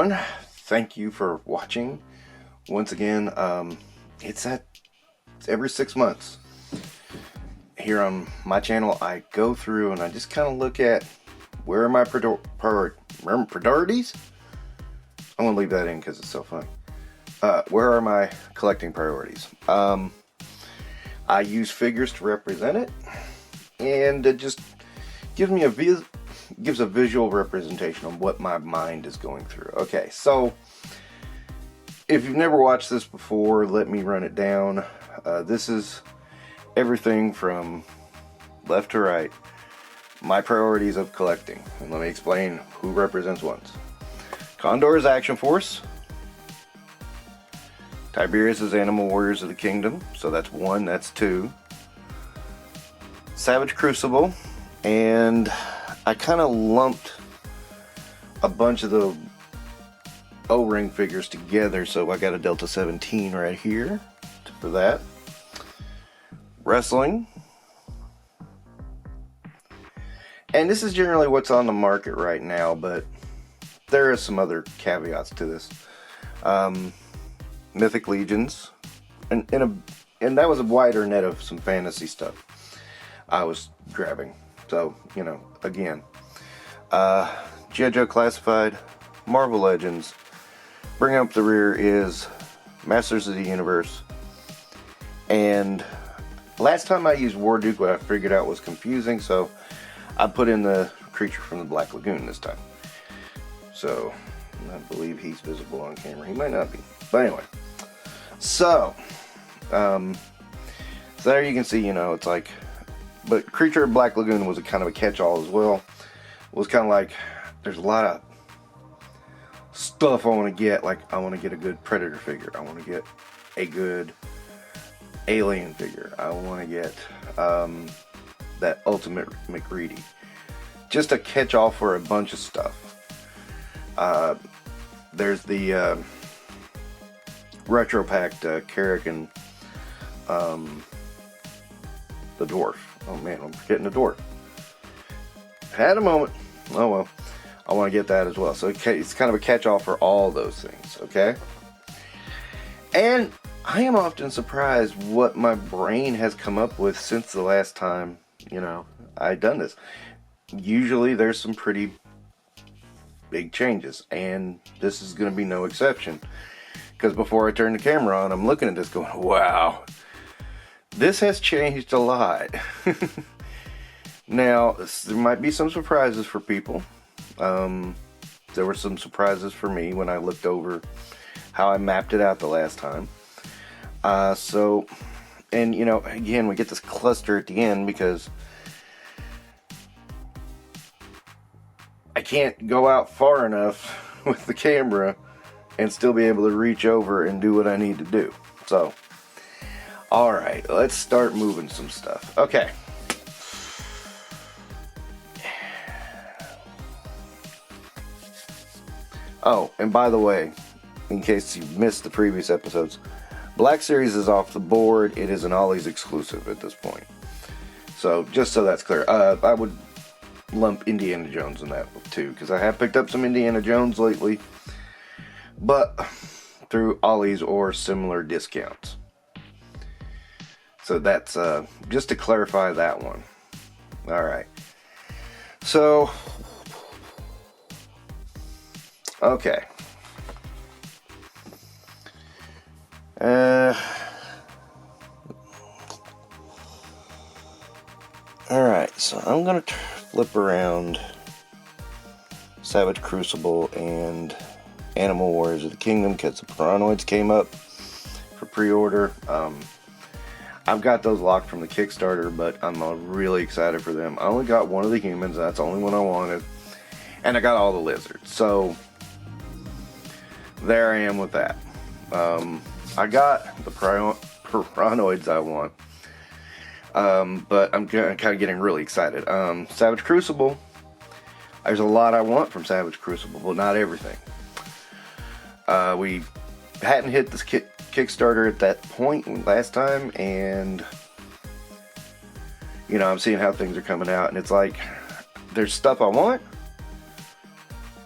everyone. Thank you for watching. Once again, it's every 6 months. Here on my channel, I go through and I just kind of look at where are my priorities? I'm going to leave that in because it's so funny. Where are my collecting priorities? I use figures to represent it, and it just gives me a visual representation of what my mind is going through. Okay, so if you've never watched this before, let me run it down. This is everything from left to right, my priorities of collecting. And let me explain who represents ones. Condor's Action Force. Tiberius is Animal Warriors of the Kingdom, so that's 1, that's 2. Savage Crucible, and I kind of lumped a bunch of the O-ring figures together, so I got a Delta 17 right here for that. Wrestling. And this is generally what's on the market right now, but there are some other caveats to this. Mythic Legions, and that was a wider net of some fantasy stuff I was grabbing. So, you know, again, G.I. Joe Classified, Marvel Legends. Bring up the rear is Masters of the Universe. And last time I used War Duke, what I figured out was confusing, so I put in the creature from the Black Lagoon this time. So I believe he's visible on camera. He might not be, but anyway. So there you can see, you know, it's like, but Creature of Black Lagoon was a kind of a catch-all as well. It was kind of like, there's a lot of stuff I want to get. Like, I want to get a good Predator figure. I want to get a good Alien figure. I want to get that Ultimate McReady. Just a catch-all for a bunch of stuff. There's the Retro Packed Carrick and the Dwarf. Oh man, I'm forgetting the Dwarf. Had a moment. Oh well. I want to get that as well. So it's kind of a catch-all for all those things, okay? And I am often surprised what my brain has come up with since the last time, you know, I've done this. Usually there's some pretty big changes, and this is going to be no exception. Because before I turn the camera on, I'm looking at this going, wow, this has changed a lot. Now, there might be some surprises for people. There were some surprises for me when I looked over how I mapped it out the last time. So, and you know, again, we get this cluster at the end because I can't go out far enough with the camera and still be able to reach over and do what I need to do. So, alright, let's start moving some stuff. Okay. Oh, and by the way, in case you missed the previous episodes, Black Series is off the board. It is an Ollie's exclusive at this point. So, just so that's clear, I would lump Indiana Jones in that too, because I have picked up some Indiana Jones lately, but through Ollie's or similar discounts. So that's just to clarify that one. Alright. So, okay. Alright, so I'm going to flip around Savage Crucible and Animal Warriors of the Kingdom because the Paranoids came up for pre-order. I've got those locked from the Kickstarter, but I'm really excited for them. I only got one of the humans, that's the only one I wanted, and I got all the lizards, so there I am with that. I got the Paranoids I want, but I'm kind of getting really excited. Savage Crucible, there's a lot I want from Savage Crucible, but not everything. We hadn't hit this Kickstarter at that point last time, and you know, I'm seeing how things are coming out, and it's like there's stuff I want,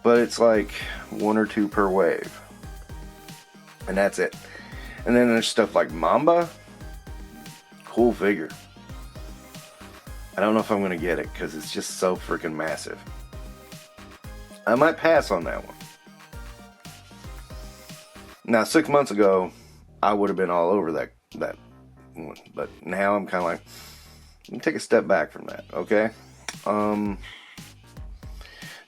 but it's like, 1 or 2 per wave. And that's it. And then there's stuff like Mamba. Cool figure. I don't know if I'm going to get it because it's just so freaking massive. I might pass on that one. Now, 6 months ago, I would have been all over that one. But now I'm kind of like, let me take a step back from that, okay?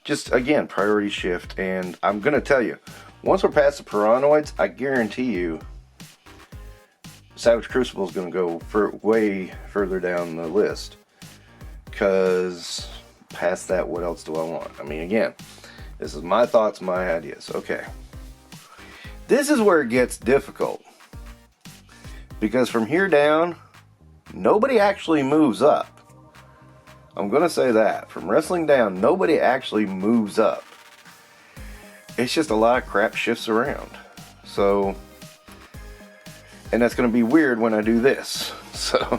Just, again, priority shift. And I'm going to tell you, once we're past the Piranoids, I guarantee you, Savage Crucible is going to go way further down the list. Because past that, what else do I want? I mean, again, this is my thoughts, my ideas. Okay. This is where it gets difficult. Because from here down, nobody actually moves up. I'm going to say that. From wrestling down, nobody actually moves up. It's just a lot of crap shifts around. So, and that's going to be weird when I do this. So,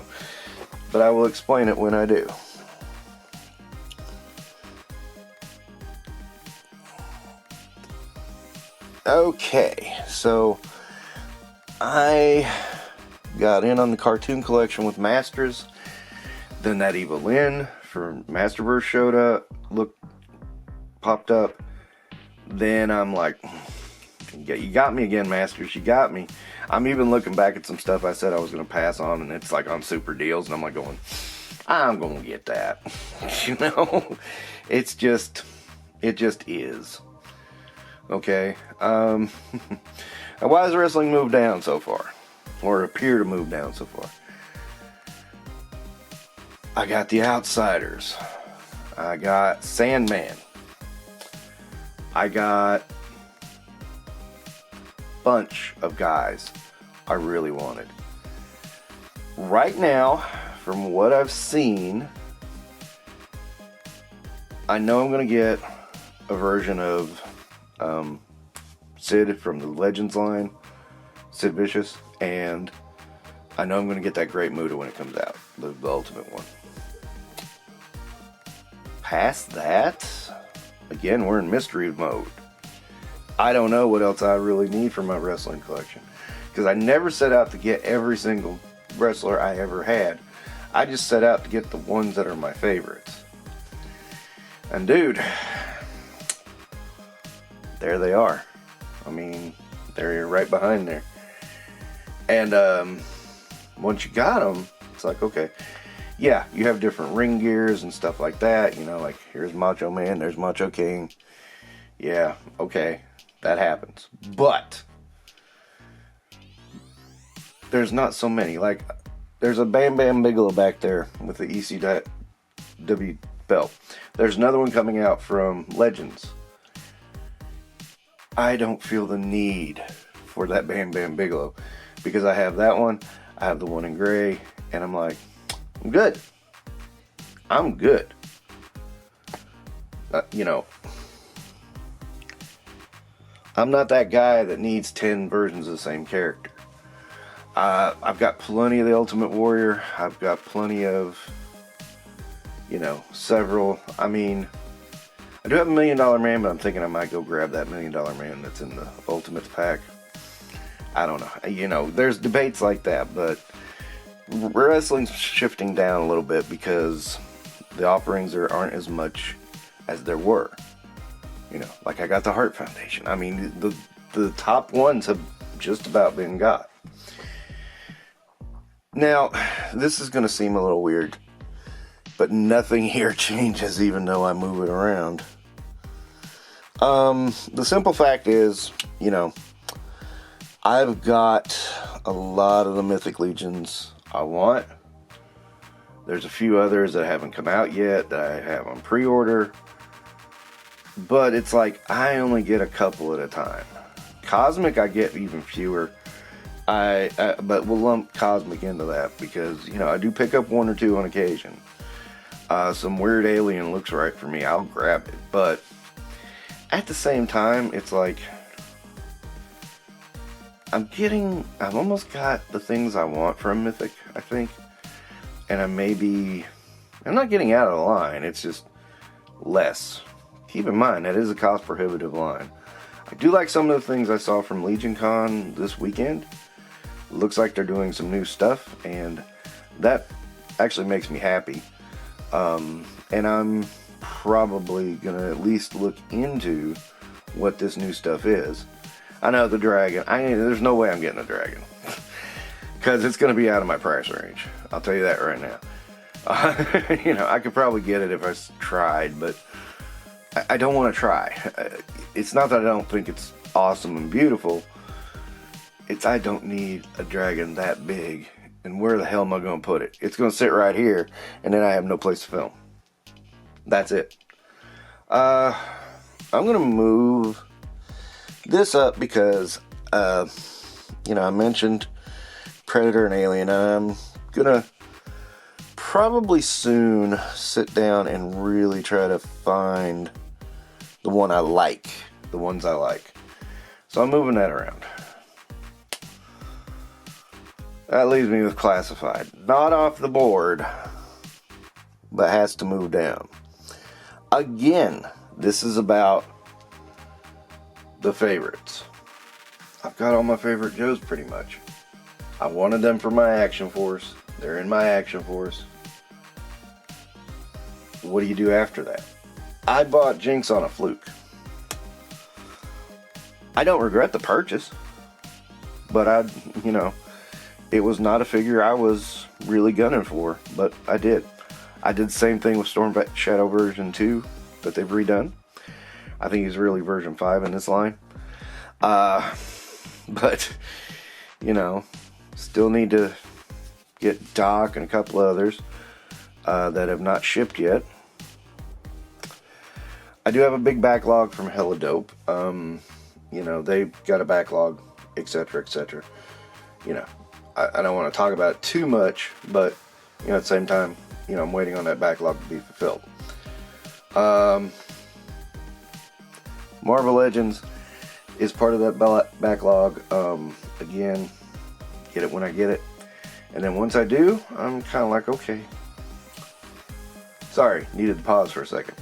but I will explain it when I do. Okay, so I got in on the cartoon collection with Masters. Then that Evil Lynn for Masterverse showed up, popped up. Then I'm like, yeah, you got me again, Masters, you got me. I'm even looking back at some stuff I said I was going to pass on, and it's like on super deals, and I'm like going, I'm going to get that. You know, it just is. Okay, why has wrestling moved down so far? Or appear to move down so far? I got The Outsiders. I got Sandman. I got a bunch of guys I really wanted. Right now, from what I've seen, I know I'm going to get a version of Sid from the Legends line, Sid Vicious, and I know I'm going to get that Great Muta when it comes out, the Ultimate one. Past that, again, we're in mystery mode. I don't know what else I really need for my wrestling collection, because I never set out to get every single wrestler I ever had. I just set out to get the ones that are my favorites. And dude, there they are. I mean, they're right behind there. And once you got them, it's like, okay, yeah, you have different ring gears and stuff like that. You know, like here's Macho Man, there's Macho King. Yeah, okay, that happens. But there's not so many. Like, there's a Bam Bam Bigelow back there with the ECW belt. There's another one coming out from Legends. I don't feel the need for that Bam Bam Bigelow because I have that one, I have the one in gray, and I'm like, I'm good. I'm good. You know, I'm not that guy that needs 10 versions of the same character. I've got plenty of the Ultimate Warrior. I've got plenty of, you know, several. I mean, I do have a $1 Million Man, but I'm thinking I might go grab that $1 Million Man that's in the Ultimates pack. I don't know. You know, there's debates like that, but wrestling's shifting down a little bit because the offerings aren't as much as there were. You know, like I got the Heart Foundation. I mean, the top ones have just about been got. Now, this is going to seem a little weird, but nothing here changes even though I move it around. The simple fact is, you know, I've got a lot of the Mythic Legions I want. There's a few others that haven't come out yet that I have on pre-order. But it's like I only get a couple at a time. Cosmic I get even fewer. But we'll lump Cosmic into that because, you know, I do pick up 1 or 2 on occasion. Some weird alien looks right for me, I'll grab it. But at the same time, it's like I've almost got the things I want from Mythic, I think. And I'm not getting out of the line, it's just less. Keep in mind, that is a cost prohibitive line. I do like some of the things I saw from Legion Con this weekend. Looks like they're doing some new stuff, and that actually makes me happy. And I'm probably gonna at least look into what this new stuff is. I know the dragon, there's no way I'm getting a dragon because it's gonna be out of my price range. I'll tell you that right now. You know, I could probably get it if I tried, but I don't want to try. It's not that I don't think it's awesome and beautiful. It's I don't need a dragon that big, and where the hell am I going to put it? It's going to sit right here, and then I have no place to film. That's it. I'm going to move this up because, you know, I mentioned Predator and Alien. I'm going to probably soon sit down and really try to find the one I like. The ones I like. So I'm moving that around. That leaves me with classified. Not off the board, but has to move down. Again, this is about the favorites. I've got all my favorite Joes pretty much. I wanted them for my action force. They're in my action force. What do you do after that? I bought Jinx on a fluke. I don't regret the purchase, but you know, it was not a figure I was really gunning for, but I did. I did the same thing with Storm Shadow version 2 that they've redone. I think he's really version 5 in this line. But, you know, still need to get Doc and a couple others that have not shipped yet. I do have a big backlog from Hella Dope. You know, they've got a backlog, etc., etc. You know, I don't want to talk about it too much, but, you know, at the same time, you know, I'm waiting on that backlog to be fulfilled. Marvel Legends is part of that backlog. Again, get it when I get it. And then once I do, I'm kind of like, okay. Sorry, needed to pause for a second.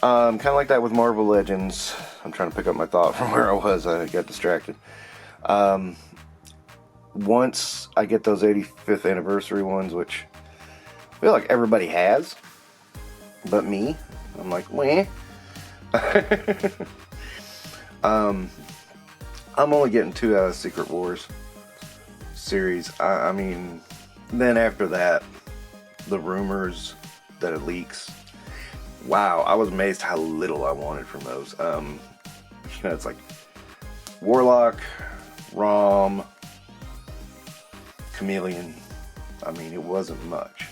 Kind of like that with Marvel Legends. I'm trying to pick up my thought from where I was. I got distracted. Once I get those 85th anniversary ones, which I feel like everybody has, but me, I'm like, meh. I'm only getting 2 out of Secret Wars series. I mean, then after that, the rumors that it leaks. Wow, I was amazed how little I wanted from those. You know, it's like Warlock, Rom, Chameleon. I mean, it wasn't much.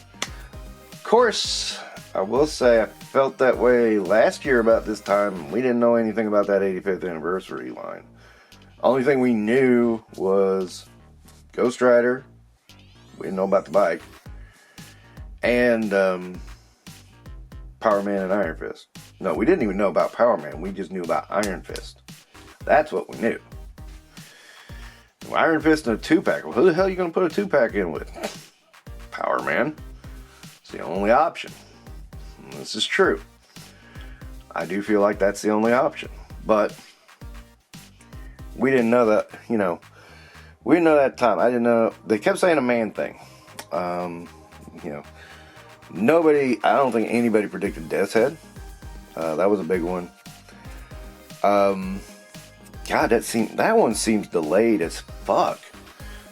Of course, I will say I felt that way last year about this time. We didn't know anything about that 85th anniversary line. Only thing we knew was Ghost Rider. We didn't know about the bike. And Power Man and Iron Fist. No, we didn't even know about Power Man. We just knew about Iron Fist. That's what we knew. Iron Fist and a 2-pack. Well, who the hell are you going to put a 2-pack in with? Power Man. It's the only option. And this is true. I do feel like that's the only option. But we didn't know that, you know, we didn't know that time. I didn't know. They kept saying a man thing. You know, nobody, I don't think anybody predicted Death's Head. That was a big one. God, that one seems delayed as fuck.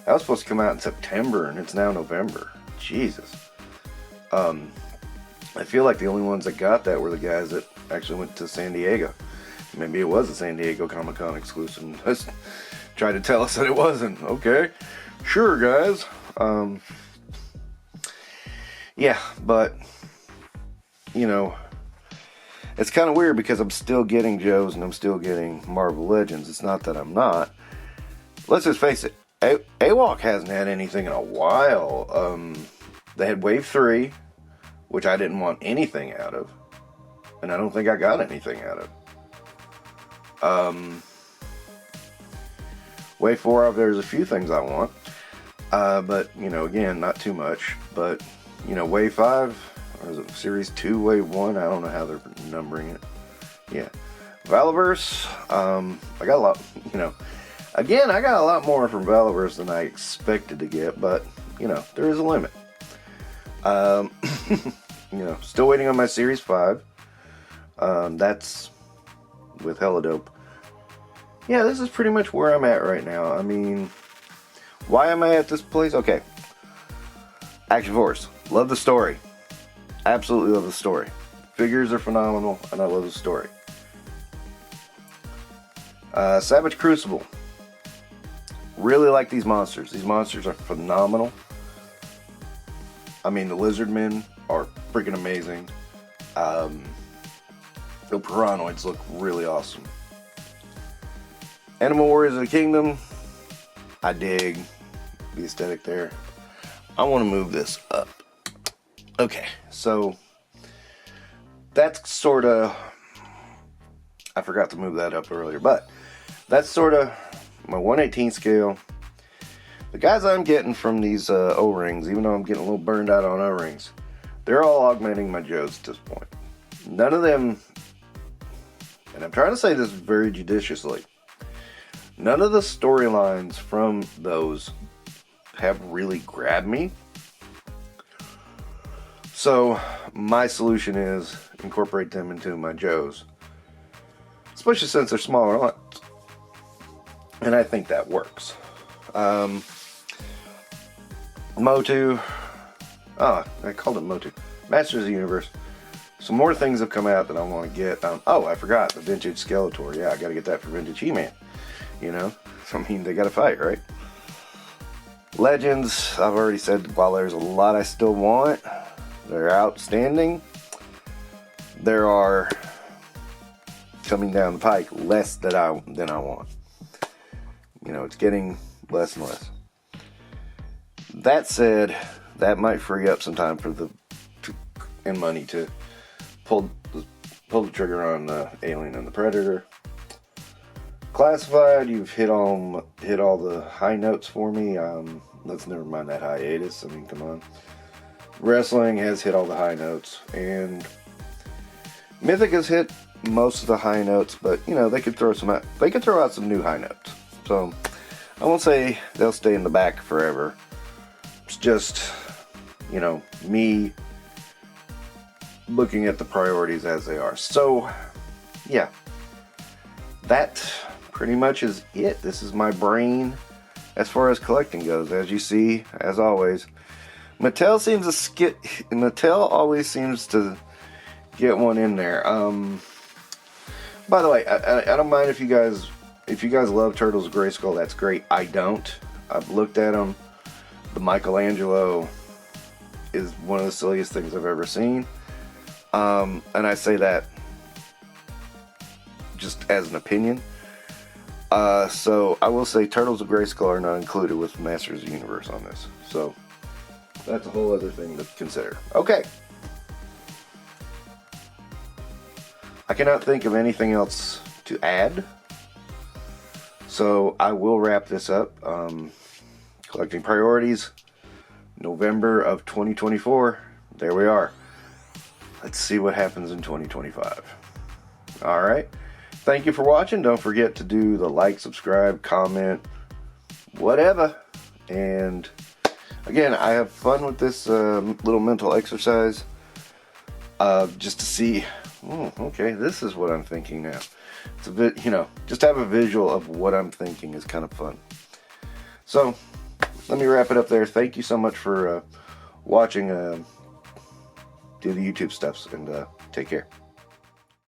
That was supposed to come out in September, and it's now November. Jesus. I feel like the only ones that got that were the guys that actually went to San Diego. Maybe it was a San Diego Comic-Con exclusive. Just tried to tell us that it wasn't. Okay, sure, guys. Yeah, but, you know, it's kind of weird because I'm still getting Joes and I'm still getting Marvel Legends. It's not that I'm not. Let's just face it. AWOC hasn't had anything in a while. They had Wave 3, which I didn't want anything out of. And I don't think I got anything out of. Wave 4, there's a few things I want. But, you know, again, not too much. But, you know, Wave 5, or is it Series 2, Wave 1? I don't know how they're numbering it. Yeah. Valaverse, I got a lot, again, I got a lot more from Valaverse than I expected to get, but, there is a limit. Still waiting on my Series 5. That's with Hella Dope. Yeah, this is pretty much where I'm at right now. I mean, why am I at this place? Okay. Action Force. Love the story. Absolutely love the story. Figures are phenomenal, and I love the story. Savage Crucible. Really like these monsters. These monsters are phenomenal. I mean, the Lizardmen are freaking amazing. The Pirannoids look really awesome. Animal Warriors of the Kingdom. I dig the aesthetic there. I want to move this up. Okay, so that's sort of, I forgot to move that up earlier, but that's sort of my 1/18 scale. The guys I'm getting from these O-rings, even though I'm getting a little burned out on O-rings, they're all augmenting my Joes at this point. None of them, and I'm trying to say this very judiciously, none of the storylines from those have really grabbed me. So my solution is incorporate them into my Joes, especially since they're smaller lots, and I think that works. Motu, I called it Motu. Masters of the Universe. Some more things have come out that I want to get. I forgot the vintage Skeletor. Yeah, I got to get that for vintage He-Man. I mean, they got to fight, right? Legends, I've already said, while there's a lot I still want, they're outstanding. There are, coming down the pike, less than I want. It's getting less and less. That said, that might free up some time for and money to pull the trigger on Alien and the Predator. Classified, you've hit all the high notes for me. Let's never mind that hiatus. I mean, come on. Wrestling has hit all the high notes, and Mythic has hit most of the high notes, but they could throw out some new high notes. So I won't say they'll stay in the back forever. It's just me looking at the priorities as they are. So yeah, that pretty much is it. This is my brain as far as collecting goes. As you see, as always, Mattel always seems to get one in there. By the way, I don't mind if you guys love Turtles of Grayskull. That's great. I don't. I've looked at them. The Michelangelo is one of the silliest things I've ever seen. And I say that just as an opinion. So I will say Turtles of Grayskull are not included with Masters of the Universe on this. So that's a whole other thing to consider. Okay. I cannot think of anything else to add. So I will wrap this up. Collecting priorities, November of 2024. There we are. Let's see what happens in 2025. Alright. Thank you for watching. Don't forget to do the like, subscribe, comment, whatever. And again, I have fun with this little mental exercise. Just to see, okay, this is what I'm thinking now. It's a bit, just have a visual of what I'm thinking is kind of fun. So, let me wrap it up there. Thank you so much for watching, do the YouTube stuffs, and take care.